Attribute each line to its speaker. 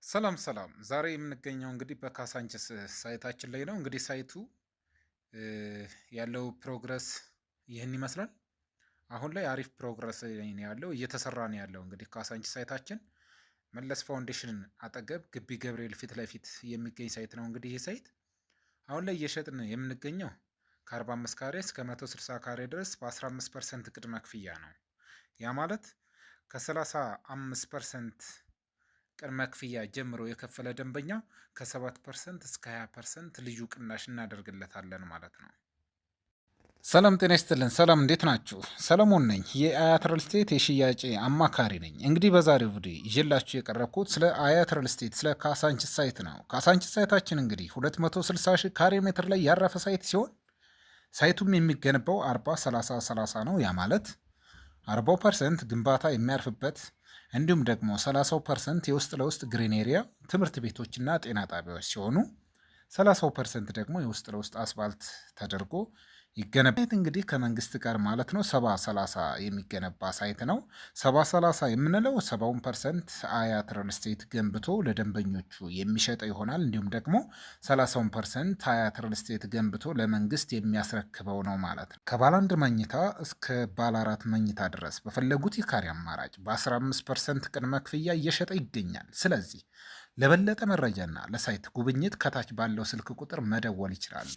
Speaker 1: ሰላም ሰላም ዛሬ የምንገኘው እንግዲህ በካሳንችስ ሳይታችን ላይ ነው። እንግዲህ ሳይቱ ያለው ፕሮግረስ ይህን ይመስላል። አሁን ላይ አሪፍ ፕሮግረስ ላይ ነው ያለው፣ እየተሰራ ነው ያለው። እንግዲህ ካሳንችስ ሳይታችን መለስ ፋውንዴሽን አጠገብ ግቢ ገብርኤል ፊት ለፊት የሚገኝ ሳይት ነው። እንግዲህ ይህ ሳይት አሁን ላይ እየሸጥን የምንገኘው ከ45 ካሬ እስከ 160 ካሬ ድረስ በ15% ቅድመ ክፍያ ነው። ያ ማለት ከ35% ቅድመ ክፍያ ጀምሮ የከፈለ ደንበኛ ከ7% እስከ 20% ልዩ ቅናሽ እናደርግለታለን ማለት ነው። ሰላም ጤና ይስጥልን። ሰላም እንዴት ናችሁ? ሰለሞን ነኝ፣ የአያት ሪል ስቴት የሽያጭ አማካሪ ነኝ። እንግዲህ በዛሬው ቪዲዮ ይዤላችሁ የቀረብኩት ስለ አያት ሪል ስቴት ስለ ካሳንችስ ሳይት ነው። ካሳንችስ ሳይታችን እንግዲህ 260 ሺህ ካሬ ሜትር ላይ ያረፈ ሳይት ሲሆን ሳይቱም የሚገነባው 40/30/30 ነው። ያ ማለት 40% ግንባታ የሚያርፍበት እንዲሁም ደግሞ 30% የውስጥ ለውስጥ ግሪን ኤሪያ ትምህርት ቤቶችና ጤና ጣቢያዎች ሲሆኑ 30% ደግሞ የውስጥ ለውስጥ አስፋልት ተደርጎ ይገነባል። እንግዲህ ከመንግስት ጋር ማለት ነው 70/30 የሚገነባ ሳይት ነው። 70/30 የምንለው 70% አያት ሪል ስቴት ገንብቶ ለደንበኞቹ የሚሸጠው ይሆናል። እንዲሁም ደግሞ 30% አያት ሪል ስቴት ገንብቶ ለመንግስት የሚያስረክበው ነው ማለት ነው። ከባለ አንድ መኝታ እስከ ባለ አራት መኝታ ድረስ በፈለጉት የካሬ አማራጭ በ15% ቅድመ ክፍያ እየሸጠ ይገኛል። ስለዚህ ለበለጠ መረጃና ለሳይት ጉብኝት ከታች ባለው ስልክ ቁጥር መደወል ይችላሉ።